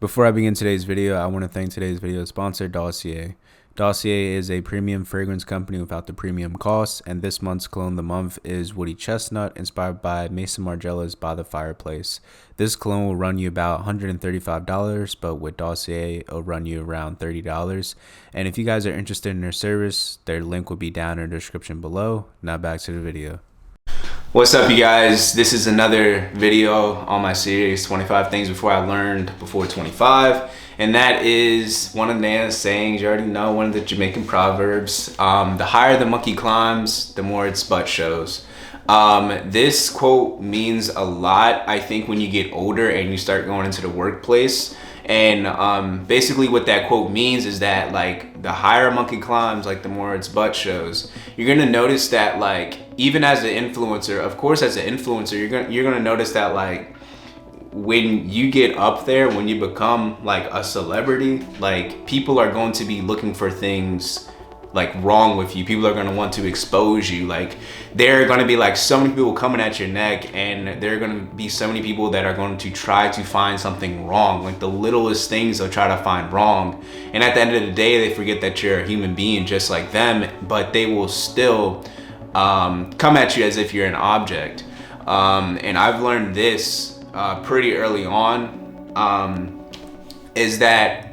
Before I begin today's video, I want to thank today's video sponsor, Doisser. Doisser is a premium fragrance company without the premium costs, and this month's cologne of the month is Woody Chestnut, inspired by Mason Margiela's By the Fireplace. This cologne will run you about $135, but with Doisser, it'll run you around $30. And if you guys are interested in their service, their link will be down in the description below. Now back to the video. What's up, you guys? This is another video on my series 25 things before I learned before 25, and that is one of Nana's sayings. You already know, one of the Jamaican proverbs. The higher the monkey climbs, the more its butt shows. This quote means a lot, I think, when you get older and you start going into the workplace. And basically what that quote means is that, like, the higher a monkey climbs, like, the more its butt shows. You're gonna notice that, like, even as an influencer, of course, as an influencer, you're gonna notice that, like, when you get up there, when you become like a celebrity, like, people are going to be looking for things like wrong with you. People are going to want to expose you. Like, there are going to be like so many people coming at your neck, and there are going to be so many people that are going to try to find something wrong. Like, the littlest things they'll try to find wrong, and at the end of the day, they forget that you're a human being just like them, but they will still come at you as if you're an object. And I've learned this pretty early on, is that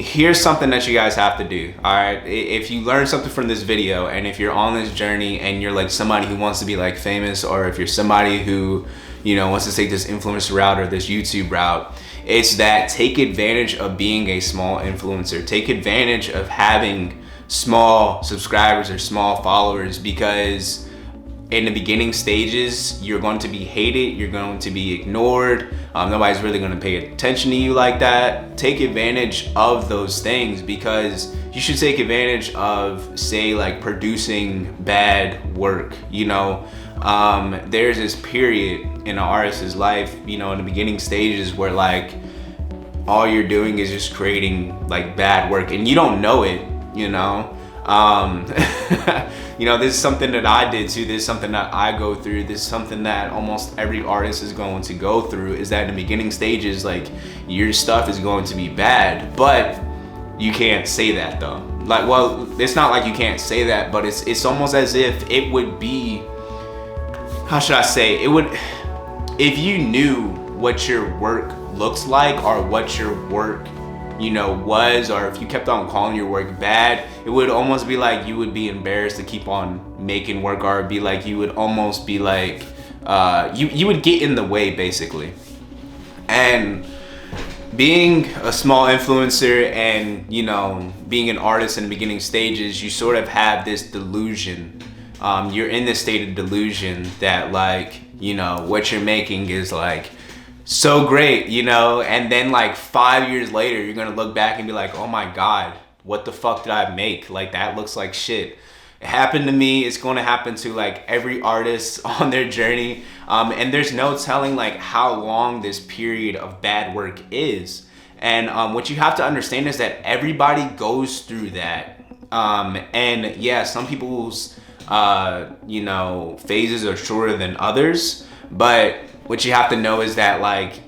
here's something that you guys have to do. All right, if you learn something from this video, and if you're on this journey and you're like somebody who wants to be like famous, or if you're somebody who, you know, wants to take this influencer route or this YouTube route, it's that take advantage of being a small influencer. Take advantage of having small subscribers or small followers, because in the beginning stages, you're going to be hated, you're going to be ignored, nobody's really going to pay attention to you like that. Take advantage of those things, because you should take advantage of, say, like, producing bad work. You know, there's this period in an artist's life, you know, in the beginning stages, where like all you're doing is just creating like bad work, and you don't know it, you know. You know, this is something that I did too. This is something that I go through. This is something that almost every artist is going to go through, is that in the beginning stages, like, your stuff is going to be bad, but you can't say that though. Like, well, it's not like you can't say that, but it's almost as if it would be, how should I say, it would, if you knew what your work looks like, or what your work, you know, was, or if you kept on calling your work bad, it would almost be like you would be embarrassed to keep on making work, or it'd be like you would almost be like, you would get in the way, basically. And being a small influencer and, you know, being an artist in the beginning stages, you sort of have this delusion. You're in this state of delusion that, like, you know, what you're making is like so great, you know, and then like 5 years later, you're gonna look back and be like, oh my God, what the fuck did I make? Like, that looks like shit. It happened to me. It's going to happen to like every artist on their journey. And there's no telling like how long this period of bad work is. And what you have to understand is that everybody goes through that. And yeah, some people's, you know, phases are shorter than others, but what you have to know is that, like,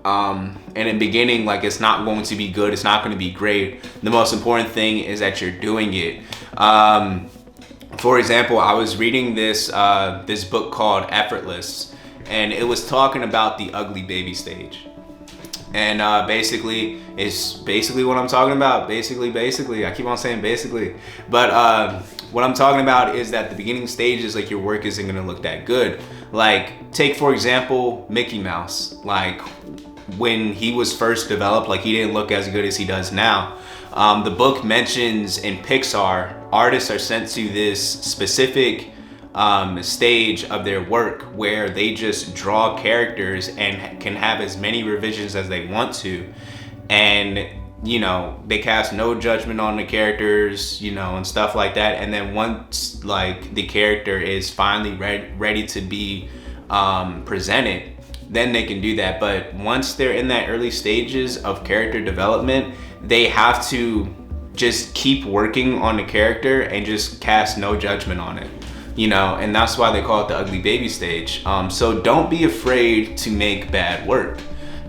in the beginning, like, it's not going to be good. It's not going to be great. The most important thing is that you're doing it. For example, I was reading this book called Effortless, and it was talking about the ugly baby stage. And basically, it's basically what I'm talking about. Basically, I keep on saying basically, but what I'm talking about is that the beginning stages, like, your work isn't gonna look that good. Like, take for example Mickey Mouse. Like, when he was first developed, like, he didn't look as good as he does now. The book mentions in Pixar, artists are sent to this specific stage of their work where they just draw characters and can have as many revisions as they want to, and, you know, they cast no judgment on the characters, you know, and stuff like that. And then once, like, the character is finally ready to be presented, then they can do that. But once they're in that early stages of character development, they have to just keep working on the character and just cast no judgment on it, you know, and that's why they call it the ugly baby stage. So don't be afraid to make bad work.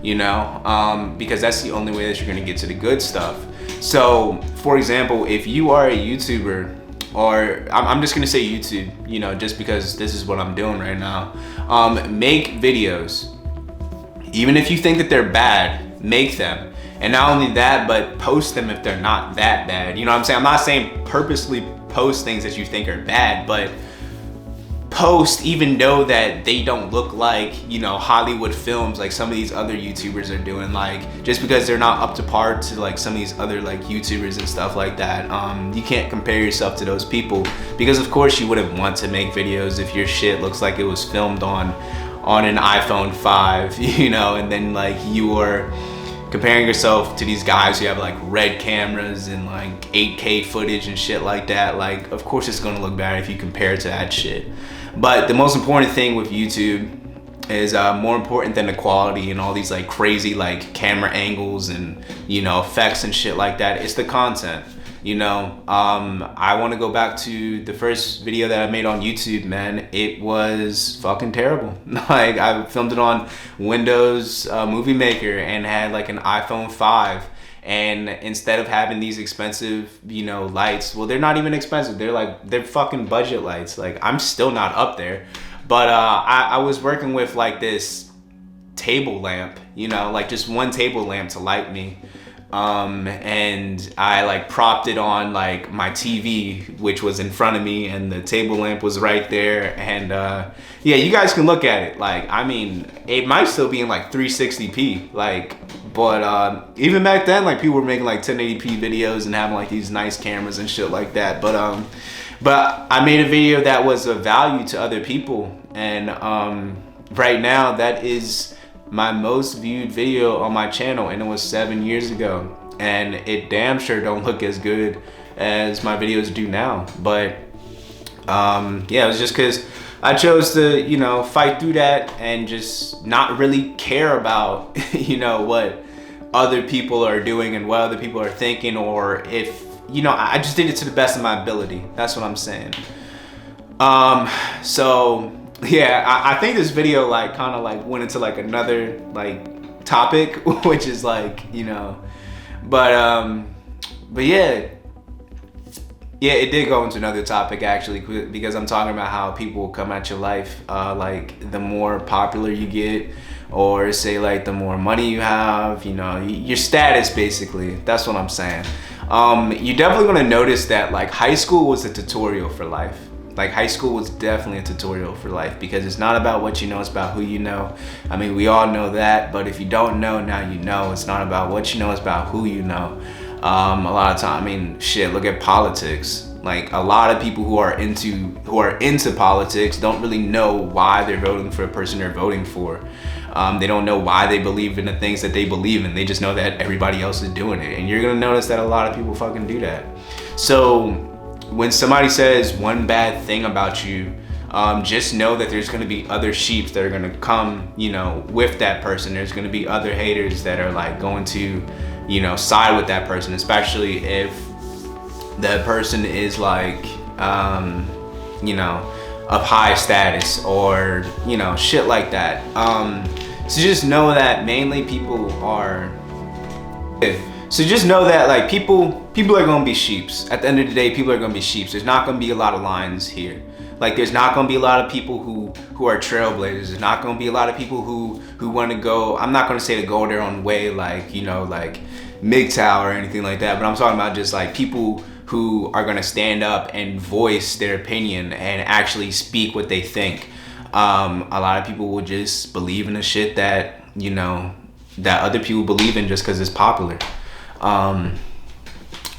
you know, because that's the only way that you're gonna get to the good stuff. So, for example, if you are a YouTuber, or I'm just gonna say YouTube, you know, just because this is what I'm doing right now, make videos. Even if you think that they're bad, make them. And not only that, but post them if they're not that bad. You know what I'm saying? I'm not saying purposely post things that you think are bad, but post even though that they don't look like, you know, Hollywood films like some of these other YouTubers are doing, like just because they're not up to par to like some of these other like YouTubers and stuff like that. You can't compare yourself to those people, because of course you wouldn't want to make videos if your shit looks like it was filmed on an iPhone 5, you know, and then like you are comparing yourself to these guys who have like red cameras and like 8K footage and shit like that. Like, of course it's gonna look bad if you compare it to that shit. But the most important thing with YouTube is more important than the quality and all these like crazy like camera angles and, you know, effects and shit like that. It's the content, you know. I want to go back to the first video that I made on YouTube, man. It was fucking terrible. Like, I filmed it on Windows Movie Maker and had like an iPhone 5. And instead of having these expensive, you know, lights, well, they're not even expensive. They're fucking budget lights. Like, I'm still not up there. But I was working with like this table lamp, you know, like just one table lamp to light me. And I like propped it on like my TV, which was in front of me, and the table lamp was right there. And yeah, you guys can look at it. Like, I mean, it might still be in like 360p, like, but even back then, like, people were making like 1080p videos and having like these nice cameras and shit like that. But I made a video that was of value to other people, and right now that is my most viewed video on my channel, and it was 7 years ago, and it damn sure don't look as good as my videos do now. But yeah, it was just because I chose to, you know, fight through that and just not really care about, you know, what other people are doing and what other people are thinking, or if, you know, I just did it to the best of my ability. That's what I'm saying. So yeah, I think this video like kind of like went into like another like topic, which is like, you know, but yeah, it did go into another topic actually, because I'm talking about how people come at your life, like the more popular you get, or say like the more money you have, you know, your status basically. That's what I'm saying. You're definitely gonna notice that like high school was a tutorial for life. Like, high school was definitely a tutorial for life, because it's not about what you know, it's about who you know. I mean, we all know that, but if you don't know, now you know. It's not about what you know, it's about who you know. A lot of time, I mean, shit, look at politics. Like, a lot of people who are into politics don't really know why they're voting for a person they're voting for. They don't know why they believe in the things that they believe in. They just know that everybody else is doing it. And you're gonna notice that a lot of people fucking do that. So when somebody says one bad thing about you, just know that there's gonna be other sheeps that are gonna come, you know, with that person. There's gonna be other haters that are like going to, you know, side with that person, especially if that person is like, you know, of high status, or, you know, shit like that. So just know that mainly people are, so just know that like people are gonna be sheeps. At the end of the day, people are gonna be sheeps. There's not gonna be a lot of lions here. Like, there's not gonna be a lot of people who are trailblazers. There's not gonna be a lot of people who wanna go, I'm not gonna say to go their own way, like, you know, like MGTOW or anything like that, but I'm talking about just like people who are gonna stand up and voice their opinion and actually speak what they think. A lot of people will just believe in the shit that, you know, that other people believe in just because it's popular.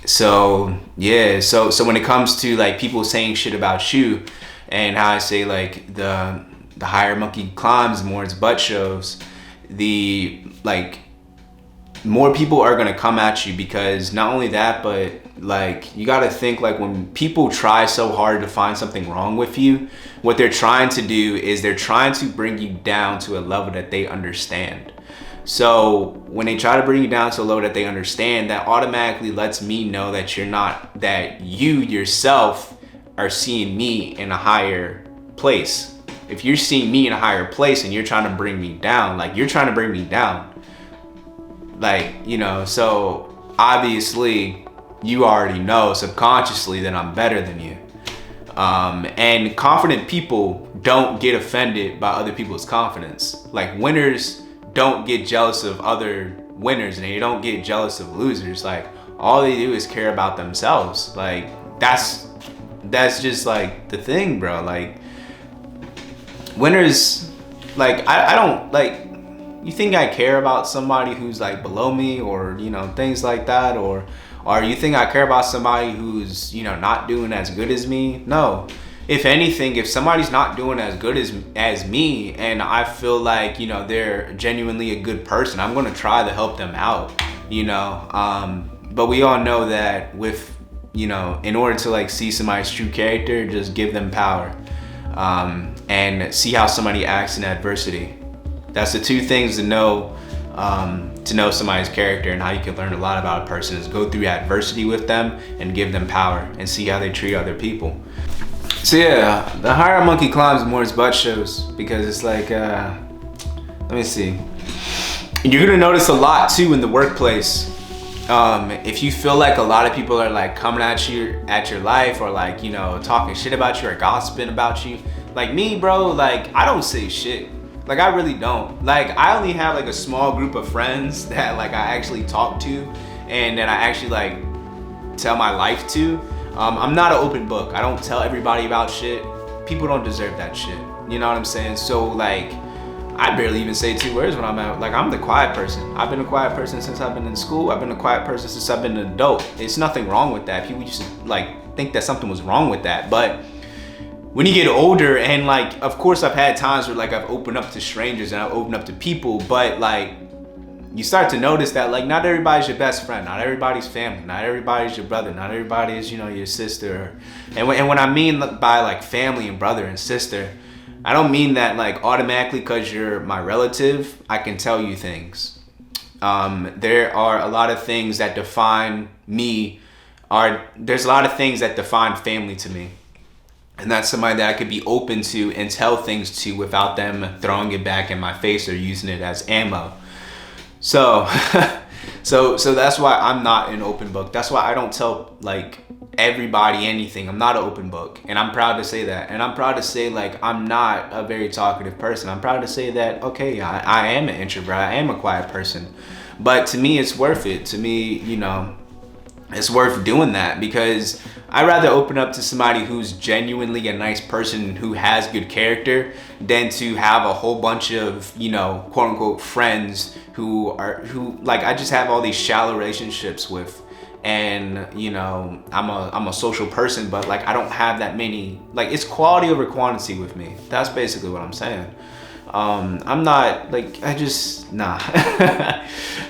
So yeah, so when it comes to like people saying shit about you, and how I say like the higher monkey climbs, the more its butt shows, the like more people are gonna come at you, because not only that, but like you gotta think, like when people try so hard to find something wrong with you, what they're trying to do is they're trying to bring you down to a level that they understand. So when they try to bring you down to a level that they understand, that automatically lets me know that that you yourself are seeing me in a higher place. If you're seeing me in a higher place and you're trying to bring me down, like you're trying to bring me down, Like, you know, so obviously you already know subconsciously that I'm better than you. And confident people don't get offended by other people's confidence. Like, winners don't get jealous of other winners, and they don't get jealous of losers. Like, all they do is care about themselves. Like, that's just like the thing, bro. Like, winners, like, I don't, like, you think I care about somebody who's like below me, or, you know, things like that, or you think I care about somebody who's, you know, not doing as good as me? No. If anything, if somebody's not doing as good as me, and I feel like, you know, they're genuinely a good person, I'm gonna try to help them out, you know. But we all know that with, you know, in order to like see somebody's true character, just give them power, and see how somebody acts in adversity. That's the two things to know somebody's character, and how you can learn a lot about a person is go through adversity with them and give them power and see how they treat other people. So yeah, the higher a monkey climbs, the more his butt shows, because it's like, let me see. You're gonna notice a lot too in the workplace. If you feel like a lot of people are like coming at your life, or like, you know, talking shit about you or gossiping about you, like me, bro, like I don't say shit. Like, I really don't. Like, I only have like a small group of friends that like I actually talk to, and that I actually like tell my life to. I'm not an open book. I don't tell everybody about shit. People don't deserve that shit. You know what I'm saying? So like, I barely even say 2 words when I'm out. Like, I'm the quiet person. I've been a quiet person since I've been in school. I've been a quiet person since I've been an adult. It's nothing wrong with that. People used to like think that something was wrong with that, but when you get older, and like, of course I've had times where like I've opened up to strangers and I've opened up to people, but like, you start to notice that like not everybody's your best friend, not everybody's family, not everybody's your brother, not everybody is, you know, your sister. And when I mean by like family and brother and sister, I don't mean that like automatically because you're my relative, I can tell you things. There are a lot of things that define me, there's a lot of things that define family to me. And that's somebody that I could be open to and tell things to without them throwing it back in my face or using it as ammo. So, so that's why I'm not an open book. That's why I don't tell like everybody anything. I'm not an open book, and I'm proud to say that. And I'm proud to say like I'm not a very talkative person. I'm proud to say that, okay, I am an introvert. I am a quiet person. But to me, it's worth it. To me, you know, it's worth doing that, because I'd rather open up to somebody who's genuinely a nice person who has good character than to have a whole bunch of, you know, quote unquote friends who like I just have all these shallow relationships with. And, you know, I'm a social person, but like I don't have that many, like it's quality over quantity with me. That's basically what I'm saying. I'm not like, I just, nah.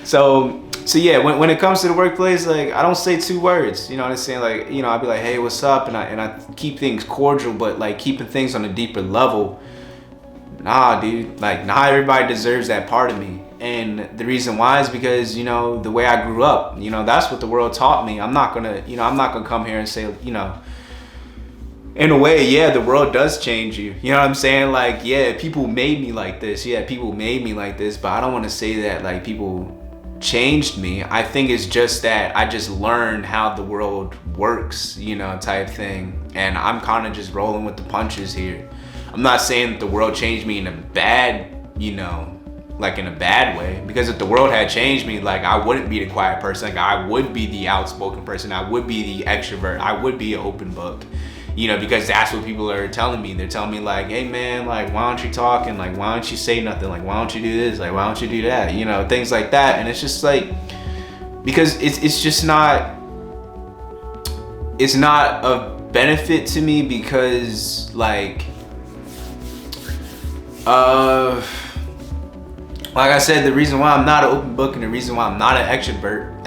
So yeah, when it comes to the workplace, like I don't say 2 words, you know what I'm saying? Like, you know, I'll be like, hey, what's up? And I keep things cordial, but like keeping things on a deeper level, nah, dude, like not everybody deserves that part of me. And the reason why is because, you know, the way I grew up, you know, that's what the world taught me. I'm not gonna come here and say, you know, in a way, yeah, the world does change you. You know what I'm saying? Like, yeah, people made me like this. Yeah, people made me like this, but I don't want to say that like people changed me. I think it's just that I just learned how the world works, you know, type thing. And I'm kind of just rolling with the punches here. I'm not saying that the world changed me in a bad, you know, like in a bad way, because if the world had changed me, like I wouldn't be the quiet person. Like I would be the outspoken person. I would be the extrovert. I would be an open book, you know, because that's what people are telling me. They're telling me like, hey man, like why don't you talk, and like why don't you say nothing, like why don't you do this, like why don't you do that, you know, things like that. And it's just like, because it's just not, it's not a benefit to me, because like I said, the reason why I'm not an open book and the reason why I'm not an extrovert,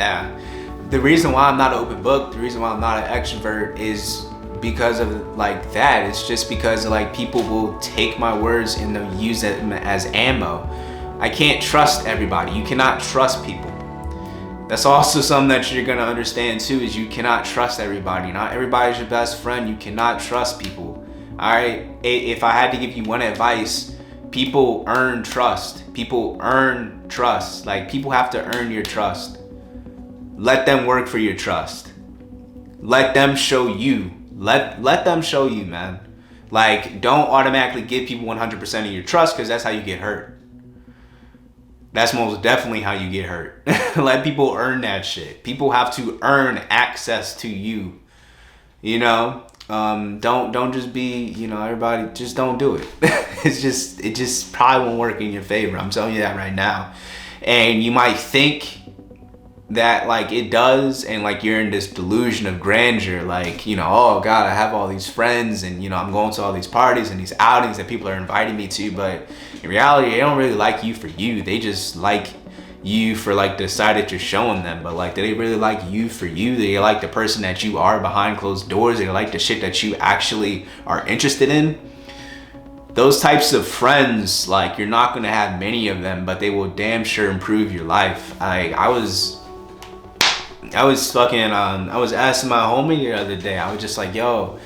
the reason why I'm not an open book, the reason why I'm not an extrovert is because of like that. It's just because like people will take my words and they'll use it as ammo. I can't trust everybody. You cannot trust people. That's also something that you're gonna understand too, is you cannot trust everybody. Not everybody's your best friend. You cannot trust people. All right. If I had to give you one advice, people earn trust. People earn trust. Like, people have to earn your trust. Let them work for your trust. Let them show you. Let them show you, man. Like, don't automatically give people 100% of your trust, because that's how you get hurt. That's most definitely how you get hurt. Let people earn that shit. People have to earn access to you. You know? Don't just be, you know, everybody, just don't do it. It just probably won't work in your favor. I'm telling you that right now. And you might think that, like, it does, and like you're in this delusion of grandeur, like, you know, oh God, I have all these friends, and you know, I'm going to all these parties and these outings that people are inviting me to, but in reality, they don't really like you for you. They just like you for like the side that you're showing them. But like, do they really like you for you? Do they like the person that you are behind closed doors? Do they like the shit that you actually are interested in? Those types of friends, like, you're not gonna have many of them, but they will damn sure improve your life. I was fucking, I was asking my homie the other day, I was just like, yo,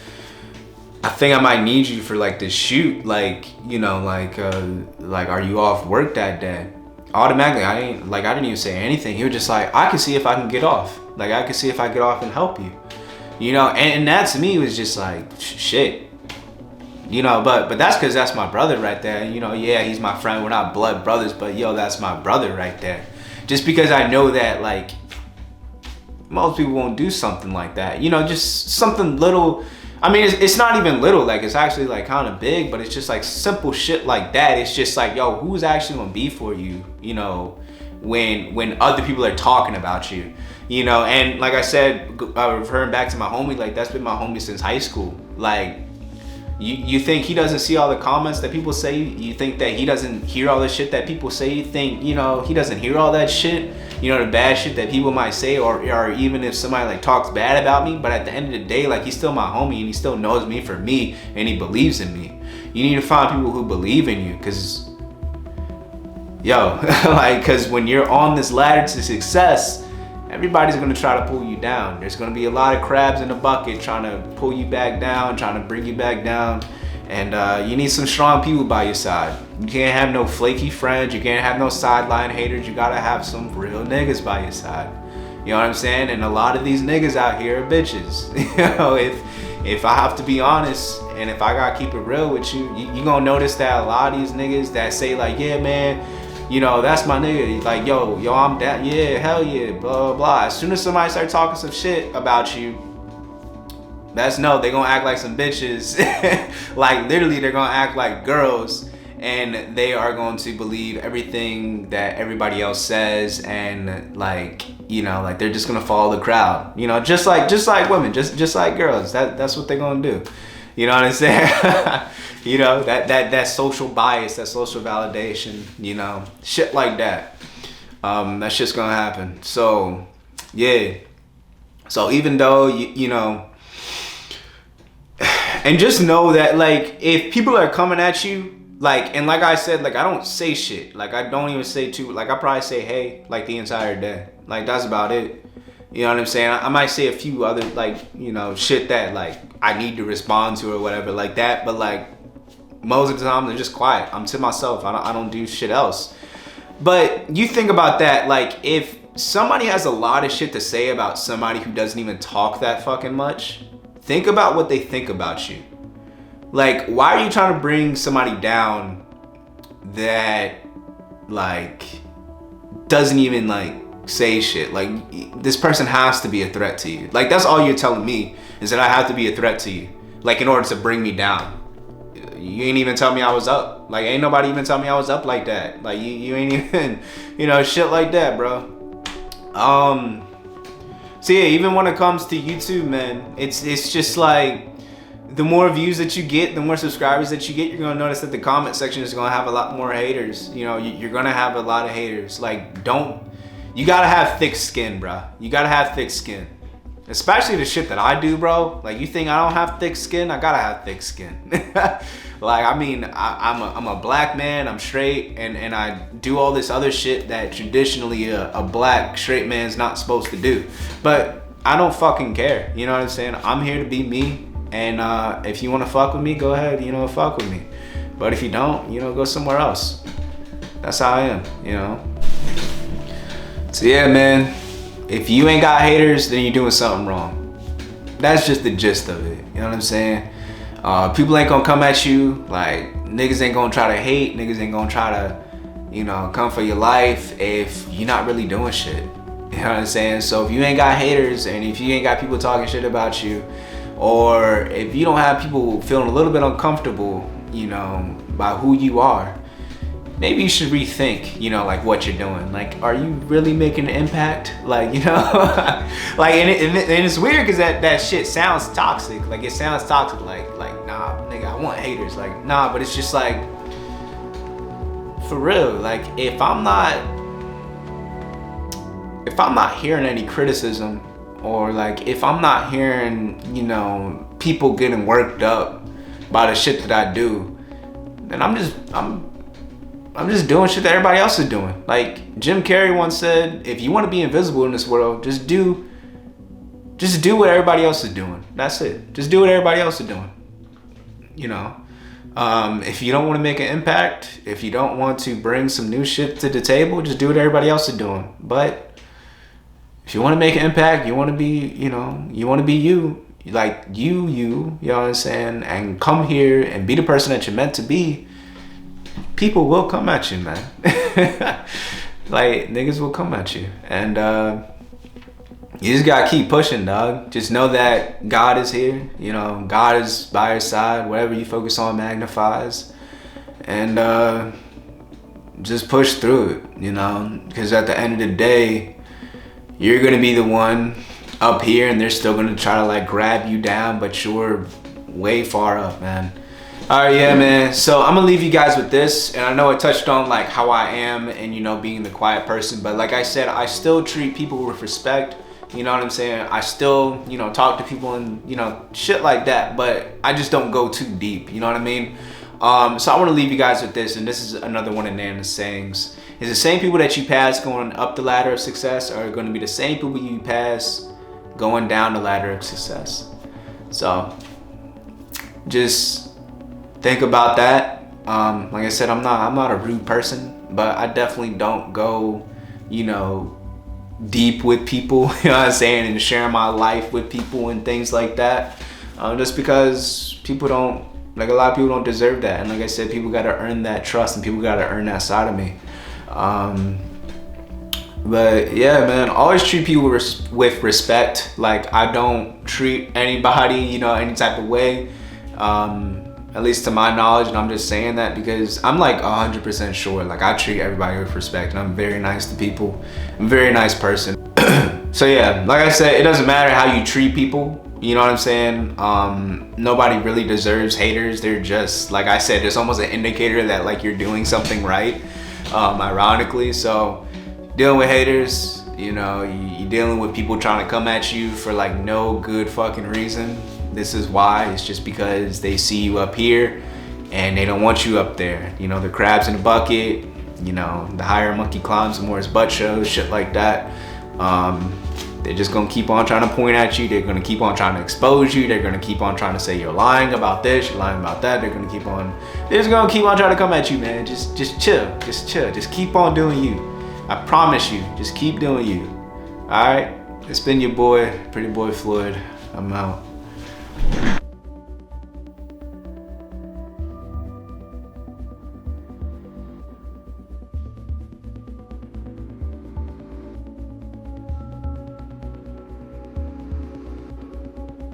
I think I might need you for like this shoot, like, you know, like are you off work that day? Automatically, I didn't even say anything. He was just like, I can see if I can get off. Like, I can see if I get off and help you. You know, and that to me was just like, shit. You know, but that's because that's my brother right there. You know, yeah, he's my friend. We're not blood brothers, but yo, that's my brother right there. Just because I know that, like, most people won't do something like that. You know, just something little. I mean, it's not even little, like, it's actually like kind of big, but it's just like simple shit like that. It's just like, yo, who's actually gonna be for you, you know, when other people are talking about you, you know? And like I said, referring back to my homie, like, that's been my homie since high school. Like, you think he doesn't see all the comments that people say? You think that he doesn't hear all the shit that people say? You think, you know, he doesn't hear all that shit? You know, the bad shit that people might say, or even if somebody like talks bad about me, but at the end of the day, like, he's still my homie, and he still knows me for me, and he believes in me. You need to find people who believe in you, because, yo, like, because when you're on this ladder to success, everybody's gonna try to pull you down. There's gonna be a lot of crabs in the bucket trying to pull you back down, trying to bring you back down. And you need some strong people by your side. You can't have no flaky friends. You can't have no sideline haters. You gotta have some real niggas by your side. You know what I'm saying? And a lot of these niggas out here are bitches. You know, if I have to be honest, and if I gotta keep it real with you, you gonna notice that a lot of these niggas that say like, yeah, man, you know, that's my nigga. Like, yo, I'm that. Yeah, hell yeah, blah, blah, blah. As soon as somebody start talking some shit about you, that's no, they gonna act like some bitches. Like, literally, they're gonna act like girls, and they are going to believe everything that everybody else says, and like, you know, like, they're just gonna follow the crowd. You know, just like women, just like girls. That's what they're gonna do. You know what I'm saying? You know, that social bias, that social validation, you know, shit like that. That shit's gonna happen. So, yeah. So even though, you know, and just know that, like, if people are coming at you, like, and like I said, like, I don't say shit. Like, I don't even say like, I probably say hey, like, the entire day. Like, that's about it. You know what I'm saying? I might say a few other, like, you know, shit that, like, I need to respond to or whatever like that. But, like, most of the time, they're just quiet. I'm to myself. I don't do shit else. But you think about that, like, if somebody has a lot of shit to say about somebody who doesn't even talk that fucking much, think about what they think about you. Like, why are you trying to bring somebody down that, like, doesn't even, like, say shit? Like, this person has to be a threat to you. Like, that's all you're telling me, is that I have to be a threat to you, like, in order to bring me down. You ain't even tell me I was up. Like, ain't nobody even tell me I was up like that. Like, you ain't even, you know, shit like that, bro. So yeah, even when it comes to YouTube, man, it's just like, the more views that you get, the more subscribers that you get, you're gonna notice that the comment section is gonna have a lot more haters. You know, you're gonna have a lot of haters. Like, you gotta have thick skin, bro. You gotta have thick skin. Especially the shit that I do, bro. Like, you think I don't have thick skin? I gotta have thick skin. Like, I mean, I'm a black man, I'm straight, and I do all this other shit that traditionally a black straight man's not supposed to do. But I don't fucking care, you know what I'm saying? I'm here to be me, and if you wanna fuck with me, go ahead, you know, fuck with me. But if you don't, go somewhere else. That's how I am, So yeah, man, if you ain't got haters, then you're doing something wrong. That's just the gist of it, you know what I'm saying? People ain't gonna come at you, like, niggas ain't gonna try to hate, niggas ain't gonna try to, come for your life if you're not really doing shit. You know what I'm saying? So if you ain't got haters, and if you ain't got people talking shit about you, or if you don't have people feeling a little bit uncomfortable, by who you are, maybe you should rethink, like what you're doing. Like, are you really making an impact? Like, like, and it's weird because that shit sounds toxic. Like, it sounds toxic. Like, nah, nigga, I want haters. Like, nah, but it's just like, for real. Like, if I'm not hearing any criticism, or like, if I'm not hearing, people getting worked up by the shit that I do, then I'm just doing shit that everybody else is doing. Like Jim Carrey once said, if you want to be invisible in this world, just do what everybody else is doing. That's it. Just do what everybody else is doing. If you don't want to make an impact, if you don't want to bring some new shit to the table, just do what everybody else is doing. But if you want to make an impact, you want to be, you want to be you. Like you know what I'm saying? And come here and be the person that you're meant to be. People will come at you, man. Like, niggas will come at you. And you just gotta keep pushing, dog. Just know that God is here. God is by your side. Whatever you focus on magnifies. And just push through it, because at the end of the day, you're gonna be the one up here, and they're still gonna try to like grab you down, but you're way far up, man. All right, yeah, man. So I'm gonna leave you guys with this, and I know I touched on like how I am and being the quiet person, but like I said, I still treat people with respect. You know what I'm saying? I still, talk to people and shit like that, but I just don't go too deep. You know what I mean? So I want to leave you guys with this, and this is another one of Nana's sayings. Is the same people that you pass going up the ladder of success are going to be the same people you pass going down the ladder of success. So just think about that. Like I said, I'm not a rude person, but I definitely don't go, deep with people, you know what I'm saying, and sharing my life with people and things like that. Just because people don't, like, a lot of people don't deserve that. And like I said, people got to earn that trust, and people got to earn that side of me. But yeah, man, always treat people with respect. Like, I don't treat anybody, any type of way, at least to my knowledge. And I'm just saying that because I'm like 100% sure, like, I treat everybody with respect, and I'm very nice to people. I'm a very nice person. So yeah, like I said, it doesn't matter how you treat people. You know what I'm saying? Nobody really deserves haters. They're just, like I said, it's almost an indicator that like you're doing something right, ironically. So dealing with haters, you're dealing with people trying to come at you for like no good fucking reason. This is why. It's just because they see you up here and they don't want you up there. The crabs in the bucket, the higher a monkey climbs, the more his butt shows, shit like that. They're just gonna keep on trying to point at you. They're gonna keep on trying to expose you. They're gonna keep on trying to say you're lying about this, you're lying about that. They're just gonna keep on trying to come at you, man. Just chill, just keep on doing you. I promise you, just keep doing you. All right, it's been your boy, Pretty Boy Floyd. I'm out.